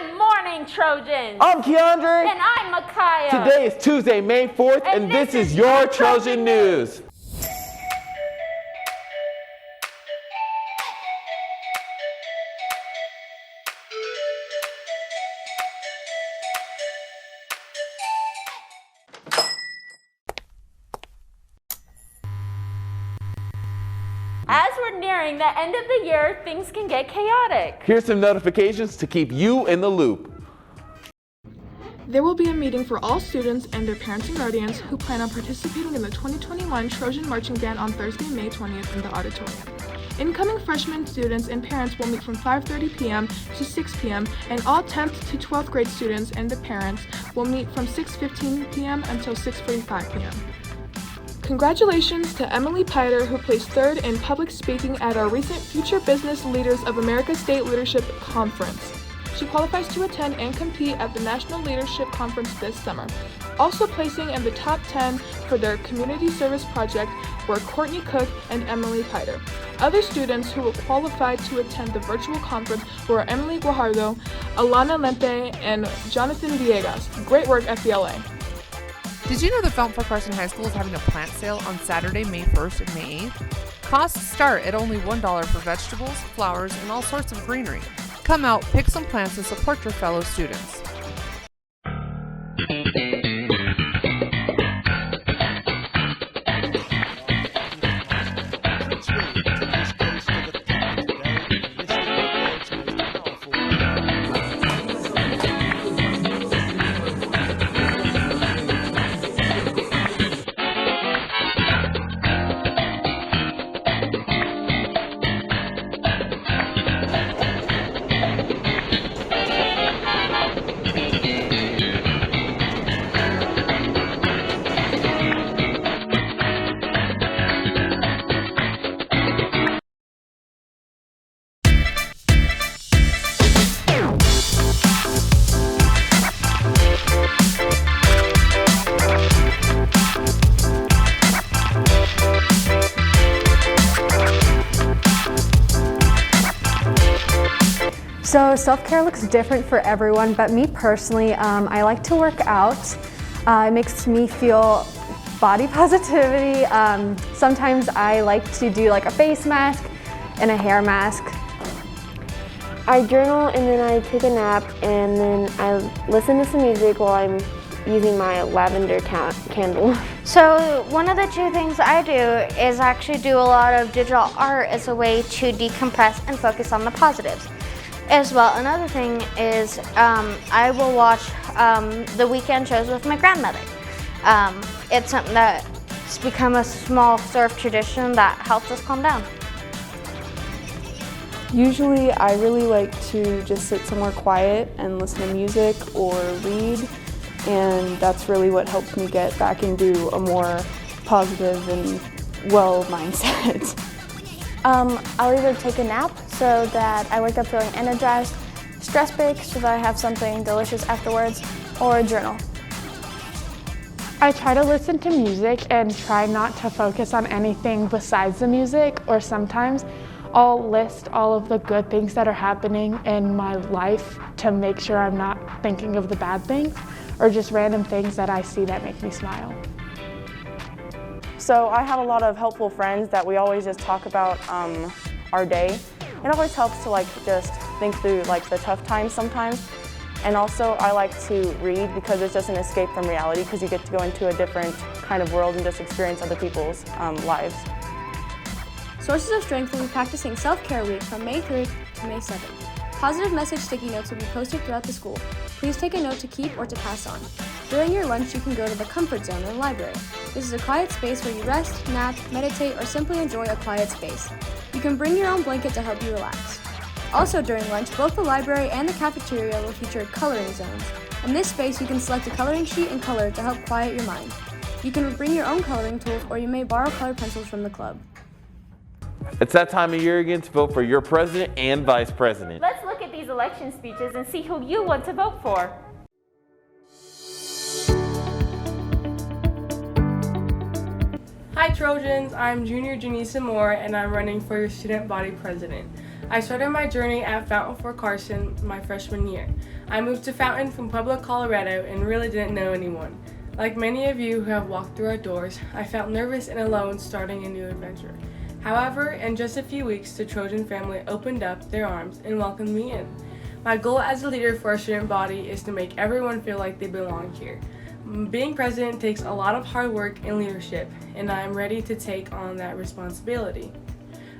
Good morning, Trojans! I'm Keandre. And I'm Micaiah. Today is Tuesday, May 4th, and this is your Trojan News. As we're nearing the end of the year, things can get chaotic. Here's some notifications to keep you in the loop. There will be a meeting for all students and their parents and guardians who plan on participating in the 2021 Trojan Marching Band on Thursday, May 20th in the auditorium. Incoming freshman students and parents will meet from 5:30 p.m. to 6 p.m. and all 10th to 12th grade students and the parents will meet from 6:15 p.m. until 6:45 p.m. Congratulations to Emily Piter, who placed third in public speaking at our recent Future Business Leaders of America State Leadership Conference. She qualifies to attend and compete at the National Leadership Conference this summer. Also placing in the top 10 for their community service project were Courtney Cook and Emily Piter. Other students who were qualified to attend the virtual conference were Emily Guajardo, Alana Lempe, and Jonathan Villegas. Great work, FBLA. Did you know that Fountain Park Carson High School is having a plant sale on Saturday, May 1st and May 8th? Costs start at only $1 for vegetables, flowers, and all sorts of greenery. Come out, pick some plants, and support your fellow students. So self-care looks different for everyone, but me personally, I like to work out. It makes me feel body positivity. Sometimes I like to do like a face mask and a hair mask. I journal and then I take a nap and then I listen to some music while I'm using my lavender candle. So one of the two things I do is actually do a lot of digital art as a way to decompress and focus on the positives. As well, another thing is I will watch the weekend shows with my grandmother. It's something that's become a small sort of tradition that helps us calm down. Usually I really like to just sit somewhere quiet and listen to music or read, and that's really what helps me get back into a more positive and well mindset. I'll either take a nap so that I wake up feeling energized, stress bake so that I have something delicious afterwards, or journal. I try to listen to music and try not to focus on anything besides the music, or sometimes I'll list all of the good things that are happening in my life to make sure I'm not thinking of the bad things, or just random things that I see that make me smile. So I have a lot of helpful friends that we always just talk about our day. It always helps to just think through the tough times sometimes. And also I like to read because it's just an escape from reality, because you get to go into a different kind of world and just experience other people's lives. Sources of Strength will be practicing Self-Care Week from May 3rd to May 7th. Positive message sticky notes will be posted throughout the school. Please take a note to keep or to pass on. During your lunch, you can go to the Comfort Zone in the library. This is a quiet space where you rest, nap, meditate, or simply enjoy a quiet space. You can bring your own blanket to help you relax. Also during lunch, both the library and the cafeteria will feature coloring zones. In this space, you can select a coloring sheet and color to help quiet your mind. You can bring your own coloring tools, or you may borrow colored pencils from the club. It's that time of year again to vote for your president and vice president. Let's look at these election speeches and see who you want to vote for. Hi Trojans, I'm Junior Janisa Moore and I'm running for your student body president. I started my journey at Fountain Fort Carson my freshman year. I moved to Fountain from Pueblo, Colorado, and really didn't know anyone. Like many of you who have walked through our doors, I felt nervous and alone starting a new adventure. However, in just a few weeks, the Trojan family opened up their arms and welcomed me in. My goal as a leader for our student body is to make everyone feel like they belong here. Being president takes a lot of hard work and leadership, and I am ready to take on that responsibility.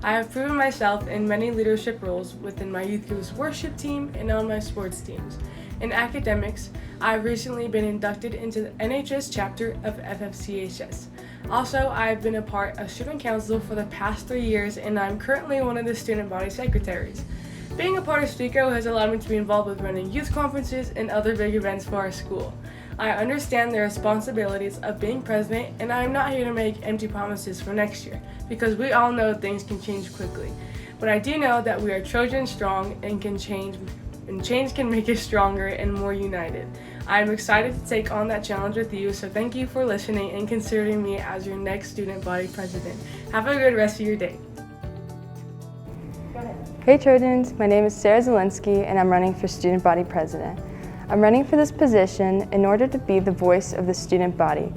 I have proven myself in many leadership roles within my youth group's worship team and on my sports teams. In academics, I have recently been inducted into the NHS chapter of FFCHS. Also, I have been a part of student council for the past 3 years, and I'm currently one of the student body secretaries. Being a part of STECO has allowed me to be involved with running youth conferences and other big events for our school. I understand the responsibilities of being president, and I am not here to make empty promises for next year, because we all know things can change quickly. But I do know that we are Trojan strong and change can make us stronger and more united. I am excited to take on that challenge with you, so thank you for listening and considering me as your next student body president. Have a good rest of your day. Hey Trojans, my name is Sarah Zielinski and I'm running for student body president. I'm running for this position in order to be the voice of the student body.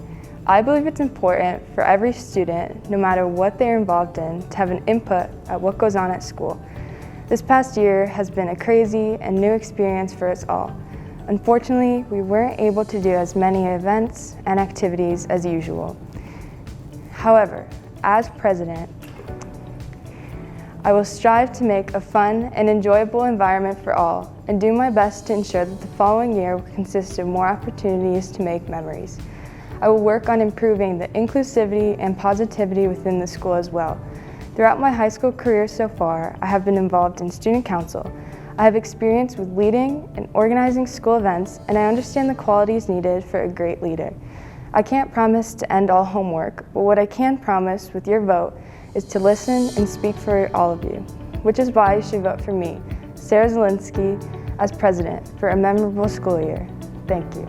I believe it's important for every student, no matter what they're involved in, to have an input at what goes on at school. This past year has been a crazy and new experience for us all. Unfortunately, we weren't able to do as many events and activities as usual. However, as president, I will strive to make a fun and enjoyable environment for all and do my best to ensure that the following year will consist of more opportunities to make memories. I will work on improving the inclusivity and positivity within the school as well. Throughout my high school career so far, I have been involved in student council. I have experience with leading and organizing school events, and I understand the qualities needed for a great leader. I can't promise to end all homework, but what I can promise with your vote is to listen and speak for all of you, which is why you should vote for me, Sarah Zielinski, as president for a memorable school year. Thank you.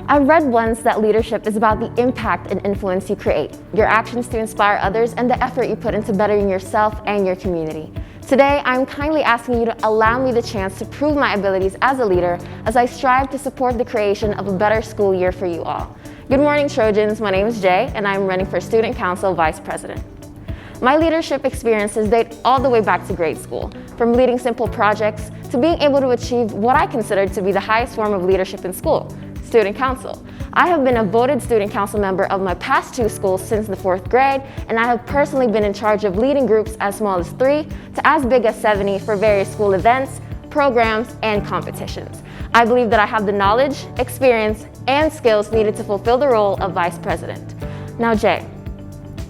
I read once that leadership is about the impact and influence you create, your actions to inspire others, and the effort you put into bettering yourself and your community. Today, I'm kindly asking you to allow me the chance to prove my abilities as a leader as I strive to support the creation of a better school year for you all. Good morning, Trojans. My name is Jay, and I'm running for Student Council Vice President. My leadership experiences date all the way back to grade school, from leading simple projects to being able to achieve what I consider to be the highest form of leadership in school, Student Council. I have been a voted Student Council member of my past 2 schools since the 4th grade, and I have personally been in charge of leading groups as small as 3 to as big as 70 for various school events, programs, and competitions. I believe that I have the knowledge, experience, and skills needed to fulfill the role of Vice President. Now, Jay,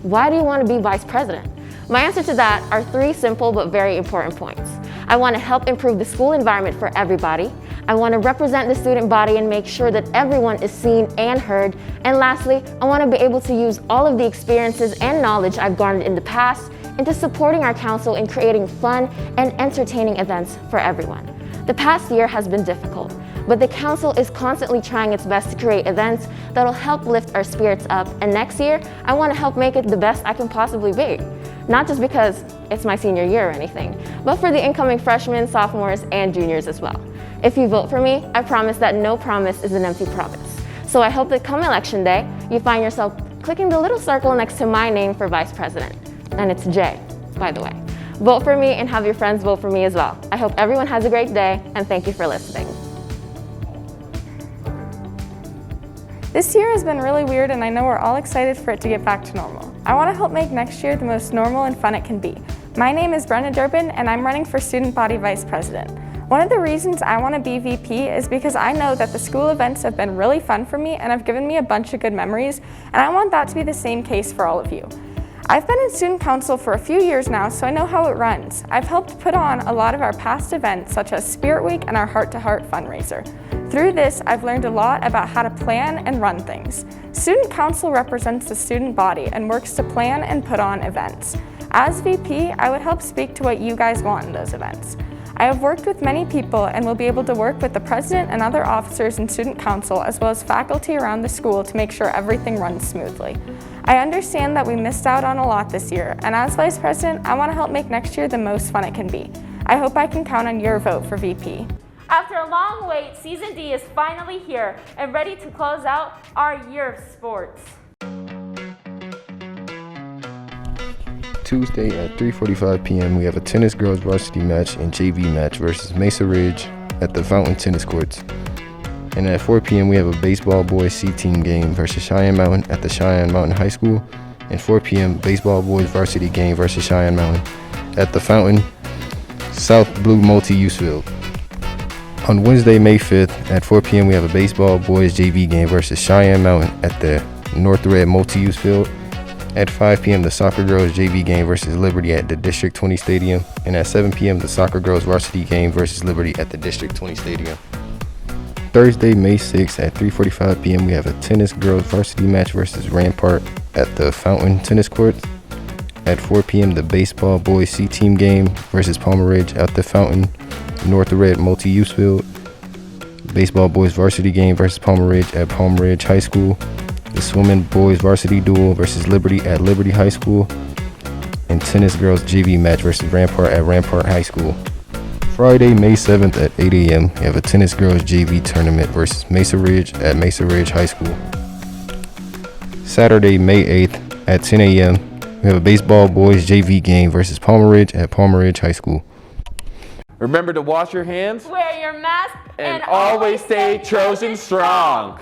why do you want to be Vice President? My answer to that are 3 simple but very important points. I want to help improve the school environment for everybody. I want to represent the student body and make sure that everyone is seen and heard. And lastly, I want to be able to use all of the experiences and knowledge I've garnered in the past into supporting our council in creating fun and entertaining events for everyone. The past year has been difficult, but the council is constantly trying its best to create events that'll help lift our spirits up, and next year, I want to help make it the best I can possibly be. Not just because it's my senior year or anything, but for the incoming freshmen, sophomores, and juniors as well. If you vote for me, I promise that no promise is an empty promise. So I hope that come election day, you find yourself clicking the little circle next to my name for Vice President. And it's Jay, by the way. Vote for me and have your friends vote for me as well. I hope everyone has a great day, and thank you for listening. This year has been really weird, and I know we're all excited for it to get back to normal. I want to help make next year the most normal and fun it can be. My name is Brenna Durbin, and I'm running for Student Body Vice President. One of the reasons I want to be VP is because I know that the school events have been really fun for me and have given me a bunch of good memories, and I want that to be the same case for all of you. I've been in student council for a few years now, so I know how it runs. I've helped put on a lot of our past events, such as Spirit Week and our Heart to Heart fundraiser. Through this, I've learned a lot about how to plan and run things. Student council represents the student body and works to plan and put on events. As VP, I would help speak to what you guys want in those events. I have worked with many people and will be able to work with the president and other officers in student council as well as faculty around the school to make sure everything runs smoothly. I understand that we missed out on a lot this year, and as vice president, I want to help make next year the most fun it can be. I hope I can count on your vote for VP. After a long wait, Season D is finally here and ready to close out our year of sports. Tuesday at 3:45 p.m. we have a tennis girls varsity match and JV match versus Mesa Ridge at the Fountain Tennis Courts. And at 4 p.m. we have a baseball boys C-team game versus Cheyenne Mountain at the Cheyenne Mountain High School. And 4 p.m. baseball boys varsity game versus Cheyenne Mountain at the Fountain South Blue Multi-Use Field. On Wednesday, May 5th at 4 p.m. we have a baseball boys JV game versus Cheyenne Mountain at the North Red Multi-Use Field. At 5 p.m. the soccer girls JV game versus Liberty at the District 20 Stadium. And at 7 p.m. the soccer girls varsity game versus Liberty at the District 20 Stadium. Thursday, May 6th at 3:45 p.m. we have a tennis girls varsity match versus Rampart at the Fountain Tennis Courts. At 4 p.m. the baseball boys C-team game versus Palmer Ridge at the Fountain North Red Multi-Use Field. Baseball boys varsity game versus Palmer Ridge at Palmer Ridge High School. The swimming boys varsity duel versus Liberty at Liberty High School. And tennis girls JV match versus Rampart at Rampart High School. Friday, May 7th at 8 a.m. we have a tennis girls JV tournament versus Mesa Ridge at Mesa Ridge High School. Saturday, May 8th at 10 a.m. we have a baseball boys JV game versus Palmer Ridge at Palmer Ridge High School. Remember to wash your hands Wear your mask and always stay Trojan strong.